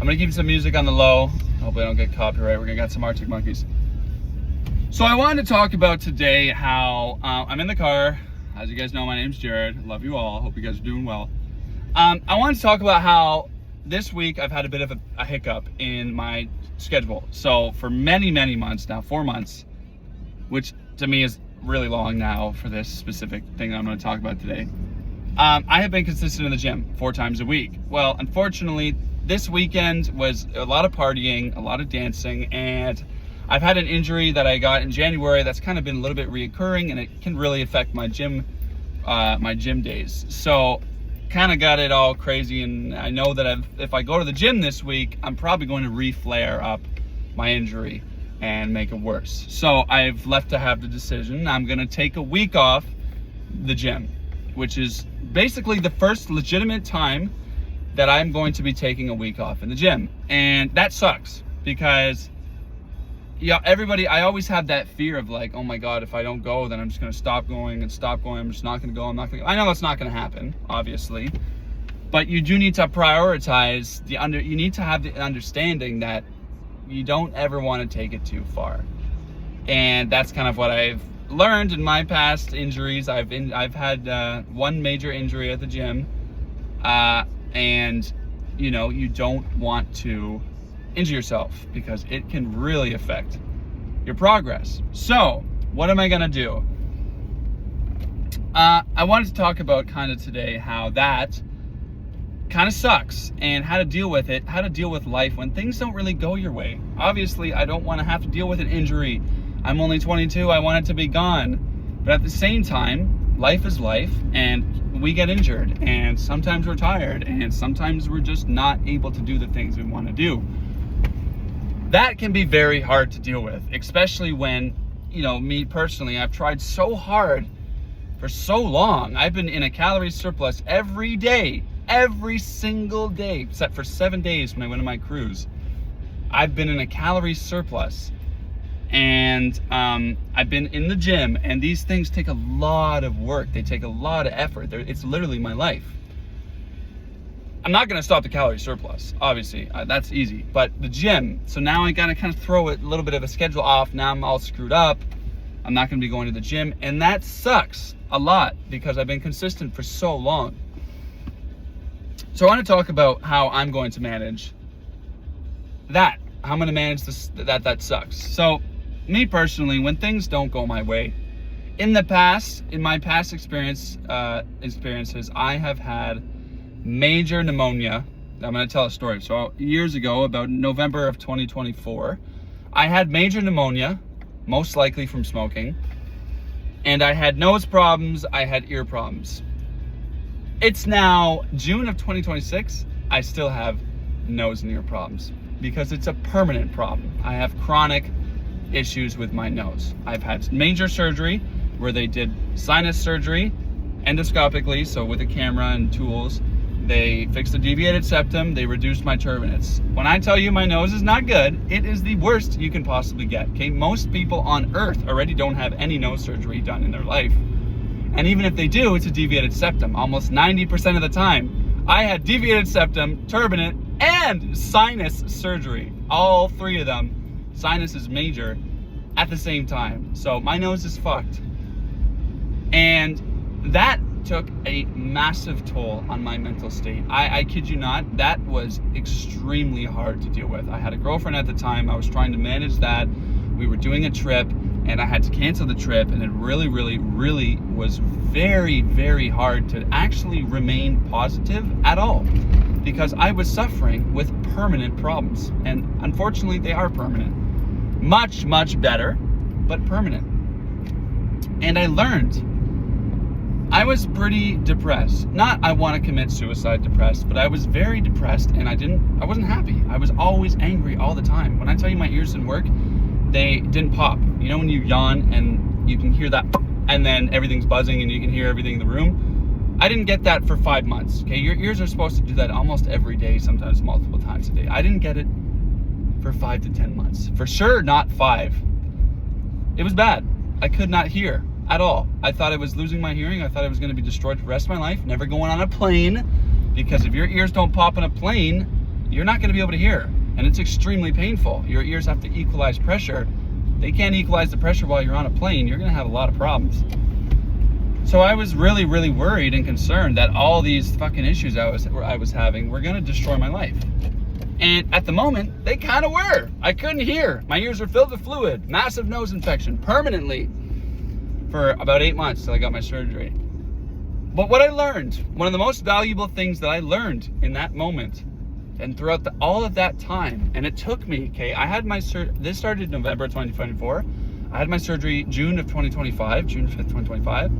gonna keep some music on the low. Hopefully I don't get copyright. We're gonna get some Arctic Monkeys. So I wanted to talk about today how I'm in the car. As you guys know, my name's Jared. Love you all. Hope you guys are doing well. I wanted to talk about how this week I've had a bit of a hiccup in my schedule. So for many months now, 4 months, which to me is really long now for this specific thing that I'm going to talk about today, I have been consistent in the gym 4 times a week. Well, unfortunately, this weekend was a lot of partying, a lot of dancing, and I've had an injury that I got in January that's kind of been a little bit reoccurring, and it can really affect my gym days. So kind of got it all crazy, and I know that if I go to the gym this week, I'm probably going to re-flare up my injury and make it worse. So I've left to have the decision. I'm going to take a week off the gym, which is basically the first legitimate time that I'm going to be taking a week off in the gym. And that sucks because, yeah, I always have that fear of like, oh my God, if I don't go, then I'm just going to stop going. I'm just not going to go. I know that's not going to happen, obviously, but you do need to prioritize you need to have the understanding that you don't ever want to take it too far. And that's kind of what I've learned in my past injuries. I've had one major injury at the gym, and you don't want to injure yourself because it can really affect your progress. So what am I gonna do? I wanted to talk about kind of today how that kind of sucks and how to deal with it, how to deal with life when things don't really go your way. Obviously, I don't want to have to deal with an injury. I'm only 22, I want it to be gone. But at the same time, life is life, and we get injured, and sometimes we're tired, and sometimes we're just not able to do the things we want to do. That can be very hard to deal with, especially when, me personally, I've tried so hard for so long. I've been in a calorie surplus every day, every single day, except for 7 days when I went on my cruise. I've been in a calorie surplus, and I've been in the gym, and these things take a lot of work. They take a lot of effort. It's literally my life. I'm not going to stop the calorie surplus, obviously. That's easy. But the gym, so now I got to kind of throw a little bit of a schedule off. Now I'm all screwed up. I'm not going to be going to the gym. And that sucks a lot because I've been consistent for so long. So I want to talk about how I'm going to manage that. How I'm going to manage this, that sucks. So me personally, when things don't go my way, in my past experiences, I have had major pneumonia. I'm going to tell a story. So years ago, about November of 2024, I had major pneumonia, most likely from smoking, and I had nose problems, I had ear problems. It's now June of 2026, I still have nose and ear problems because it's a permanent problem. I have chronic issues with my nose. I've had major surgery where they did sinus surgery endoscopically, so with a camera and tools. They fixed the deviated septum, they reduced my turbinates. When I tell you my nose is not good, it is the worst you can possibly get, okay? Most people on earth already don't have any nose surgery done in their life. And even if they do, it's a deviated septum. Almost 90% of the time, I had deviated septum, turbinate, and sinus surgery. All 3 of them, sinus is major, at the same time. So my nose is fucked. And that took a massive toll on my mental state. I kid you not, that was extremely hard to deal with. I had a girlfriend at the time. I was trying to manage that. We were doing a trip, and I had to cancel the trip, and it really was very hard to actually remain positive at all because I was suffering with permanent problems, and unfortunately they are permanent. Much better, but permanent. And I learned I was pretty depressed. Not I want to commit suicide depressed, but I was very depressed, and I wasn't happy. I was always angry all the time. When I tell you my ears didn't work, they didn't pop. You know when you yawn and you can hear that and then everything's buzzing and you can hear everything in the room? I didn't get that for 5 months, okay? Your ears are supposed to do that almost every day, sometimes multiple times a day. I didn't get it for 5 to 10 months. For sure not 5. It was bad. I could not hear at all. I thought I was losing my hearing. I thought I was going to be destroyed for the rest of my life, never going on a plane, because if your ears don't pop on a plane, you're not going to be able to hear. And it's extremely painful. Your ears have to equalize pressure. They can't equalize the pressure while you're on a plane. You're going to have a lot of problems. So I was really, really worried and concerned that all these fucking issues I was having were going to destroy my life. And at the moment, they kind of were. I couldn't hear. My ears were filled with fluid, massive nose infection, permanently, for about 8 months till I got my surgery. But what I learned, one of the most valuable things that I learned in that moment, and throughout all of that time, and it took me, okay, I had my this started November 2024. I had my surgery June of 2025, June 5th, 2025.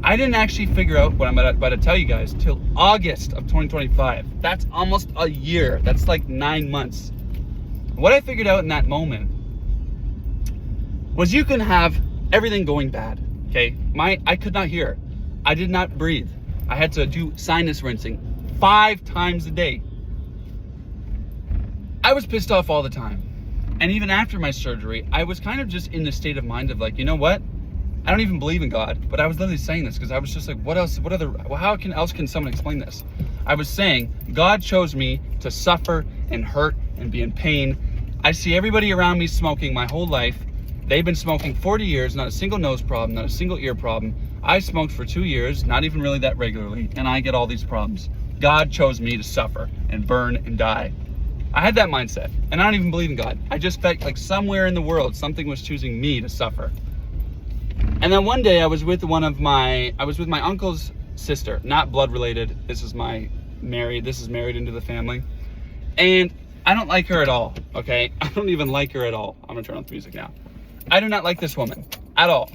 I didn't actually figure out what I'm about to tell you guys till August of 2025. That's almost a year. That's like 9 months. What I figured out in that moment was you can have everything going bad, okay? I could not hear. I did not breathe. I had to do sinus rinsing 5 times a day. I was pissed off all the time. And even after my surgery, I was kind of just in the state of mind of like, you know what? I don't even believe in God, but I was literally saying this because I was just like, how else can someone explain this? I was saying, God chose me to suffer and hurt and be in pain. I see everybody around me smoking my whole life. They've been smoking 40 years, not a single nose problem, not a single ear problem. I smoked for 2 years, not even really that regularly, and I get all these problems. God chose me to suffer and burn and die. I had that mindset, and I don't even believe in God. I just felt like somewhere in the world, something was choosing me to suffer. And then one day I was with my uncle's sister, not blood related. This is married into the family. And I don't like her at all, okay? I don't even like her at all. I'm gonna turn on the music now. I do not like this woman at all.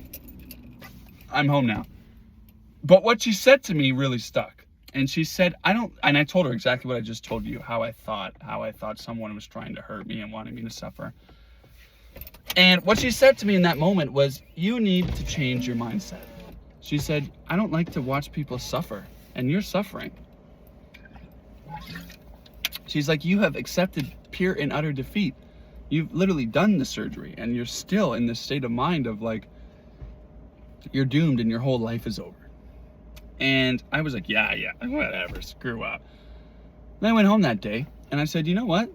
I'm home now. But what she said to me really stuck. And she said, and I told her exactly what I just told you, how I thought someone was trying to hurt me and wanting me to suffer. And what she said to me in that moment was, you need to change your mindset. She said, I don't like to watch people suffer, and you're suffering. She's like, you have accepted pure and utter defeat. You've literally done the surgery, and you're still in this state of mind of like, you're doomed and your whole life is over. And I was like, yeah, whatever, screw up. Then I went home that day, and I said, you know what?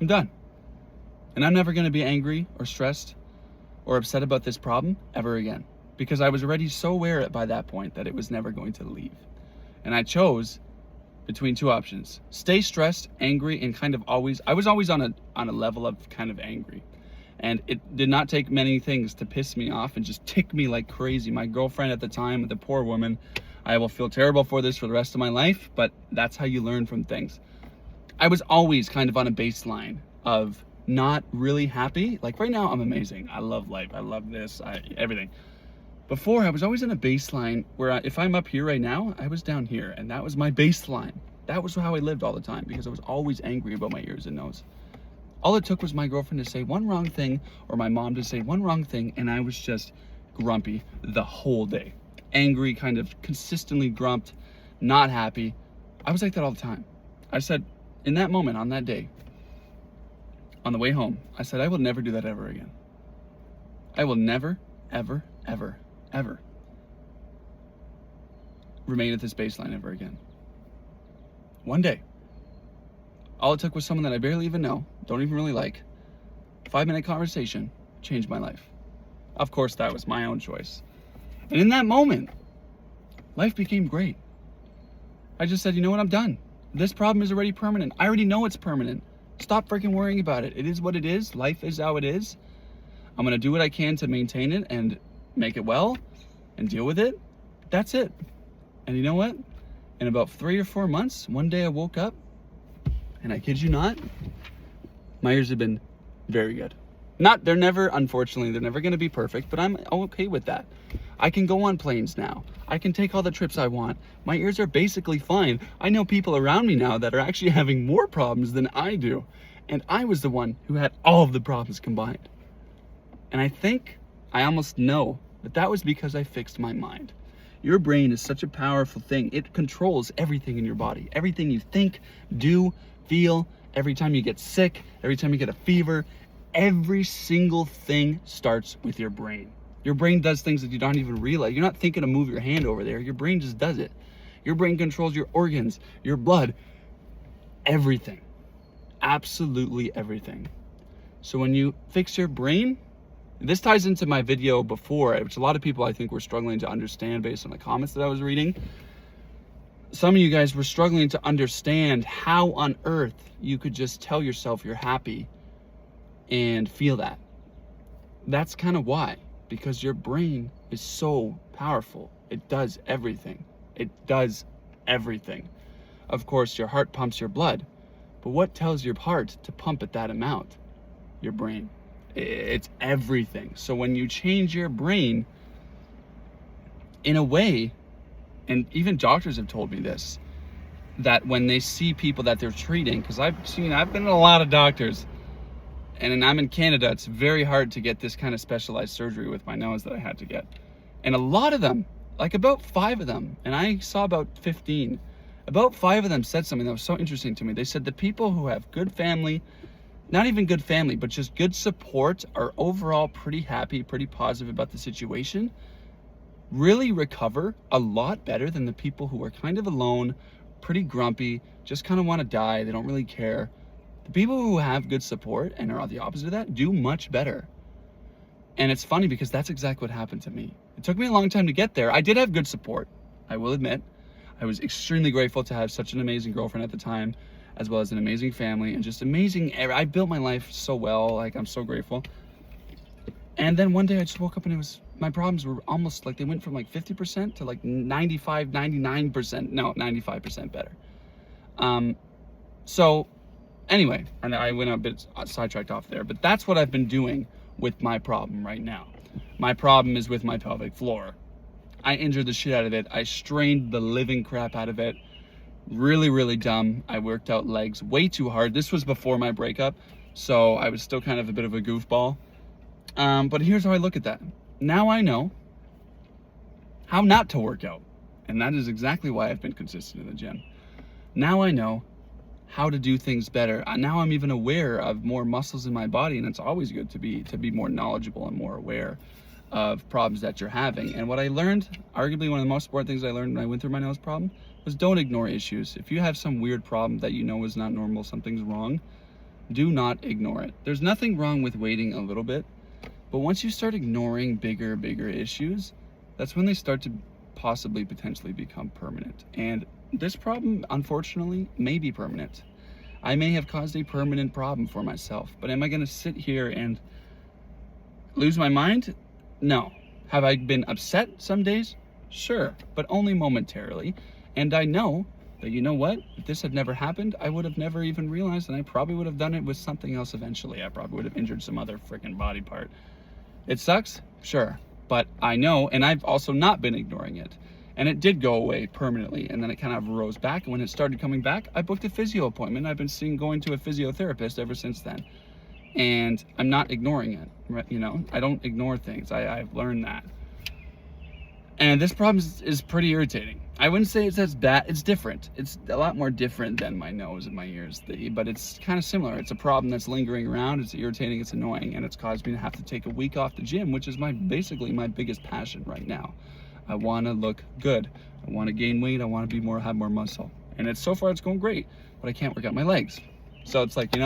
I'm done. And I'm never going to be angry or stressed or upset about this problem ever again. Because I was already so aware by that point that it was never going to leave. And I chose between 2 options. Stay stressed, angry, and I was always on a level of kind of angry. And it did not take many things to piss me off and just tick me like crazy. My girlfriend at the time, the poor woman, I will feel terrible for this for the rest of my life, but that's how you learn from things. I was always kind of on a baseline of not really happy. Like right now, I'm amazing. I love life. I love this, everything. Before, I was always in a baseline where if I'm up here right now, I was down here. And that was my baseline. That was how I lived all the time because I was always angry about my ears and nose. All it took was my girlfriend to say one wrong thing or my mom to say one wrong thing, and I was just grumpy the whole day. Angry, kind of consistently grumped, not happy. I was like that all the time. I said, in that moment, on that day, on the way home, I said, I will never do that ever again. I will never, ever, ever, ever remain at this baseline ever again. One day. All it took was someone that I barely even know, don't even really like. 5-minute conversation changed my life. Of course, that was my own choice. And in that moment, life became great. I just said, you know what, I'm done. This problem is already permanent. I already know it's permanent. Stop freaking worrying about it. It is what it is. Life is how it is. I'm going to do what I can to maintain it and make it well and deal with it. That's it. And you know what? In about 3 or 4 months, one day I woke up, and I kid you not, my ears have been very good. Unfortunately, they're never going to be perfect, but I'm okay with that. I can go on planes now. I can take all the trips I want. My ears are basically fine. I know people around me now that are actually having more problems than I do. And I was the one who had all of the problems combined. And I think, I almost know, that was because I fixed my mind. Your brain is such a powerful thing. It controls everything in your body. Everything you think, do, feel, every time you get sick, every time you get a fever, every single thing starts with your brain. Your brain does things that you don't even realize. You're not thinking to move your hand over there. Your brain just does it. Your brain controls your organs, your blood, everything. absolutely everything. So when you fix your brain, this ties into my video before, which a lot of people I think were struggling to understand based on the comments that I was reading. Some of you guys were struggling to understand how on earth you could just tell yourself you're happy and feel that. That's kind of why, because your brain is so powerful. It does everything. It does everything. Of course, your heart pumps your blood, but what tells your heart to pump at that amount? Your brain. It's everything. So when you change your brain, in a way, and even doctors have told me this, that when they see people that they're treating, because I've been in a lot of doctors, and I'm in Canada, it's very hard to get this kind of specialized surgery with my nose that I had to get. And a lot of them, like about 5 of them, and I saw about 15, about 5 of them said something that was so interesting to me. They said the people who have good family, not even good family, but just good support, are overall pretty happy, pretty positive about the situation, really recover a lot better than the people who are kind of alone, pretty grumpy, just kind of want to die, they don't really care. The people who have good support and are the opposite of that do much better. And it's funny because that's exactly what happened to me. It took me a long time to get there. I did have good support, I will admit. I was extremely grateful to have such an amazing girlfriend at the time, as well as an amazing family and just amazing. I built my life so well, like I'm so grateful. And then one day I just woke up and my problems were almost like they went from like 50% to like 95, 99%, no, 95% better. So anyway, and I went a bit sidetracked off there, but that's what I've been doing with my problem right now. My problem is with my pelvic floor. I injured the shit out of it. I strained the living crap out of it. Really, really dumb. I worked out legs way too hard. This was before my breakup, so I was still kind of a bit of a goofball. But here's how I look at that. Now I know how not to work out, and that is exactly why I've been consistent in the gym. Now I know how to do things better. Now I'm even aware of more muscles in my body, and it's always good to be more knowledgeable and more aware of problems that you're having. And what I learned, arguably one of the most important things I learned when I went through my nose problem, was don't ignore issues. If you have some weird problem that you know is not normal, something's wrong, do not ignore it. There's nothing wrong with waiting a little bit, but once you start ignoring bigger issues, that's when they start to possibly potentially become permanent. And this problem, unfortunately, may be permanent. I may have caused a permanent problem for myself, but am I going to sit here and lose my mind? No. Have I been upset some days? Sure, but only momentarily. And I know that, you know what? If this had never happened, I would have never even realized, and I probably would have done it with something else eventually. I probably would have injured some other freaking body part. It sucks? Sure. But I know, and I've also not been ignoring it. And it did go away permanently, and then it kind of rose back. And when it started coming back, I booked a physio appointment. I've been going to a physiotherapist ever since then. And I'm not ignoring it, you know? I don't ignore things. I've learned that. And this problem is pretty irritating. I wouldn't say it's as bad. It's different. It's a lot more different than my nose and my ears, but it's kind of similar. It's a problem that's lingering around. It's irritating. It's annoying, and it's caused me to have to take a week off the gym, which is basically my biggest passion right now. I want to look good. I want to gain weight. I want to have more muscle. And so far it's going great, but I can't work out my legs. So it's like, you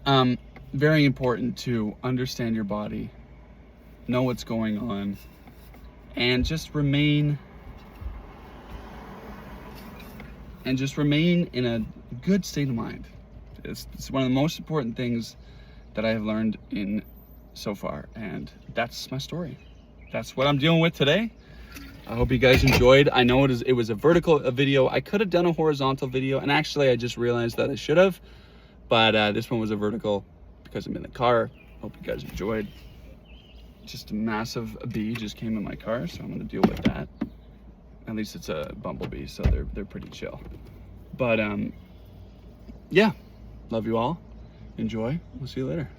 know, very important to understand your body, know what's going on, and just remain in a good state of mind. It's one of the most important things that I have learned so far, and that's my story. That's what I'm dealing with today. I hope you guys enjoyed. I know it was a vertical video. I could have done a horizontal video, and actually I just realized that I should have, but this one was a vertical because I'm in the car. Hope you guys enjoyed. Just a massive bee just came in my car, so I'm gonna deal with that. At least it's a bumblebee, so they're pretty chill. But yeah, love you all. Enjoy. We'll see you later.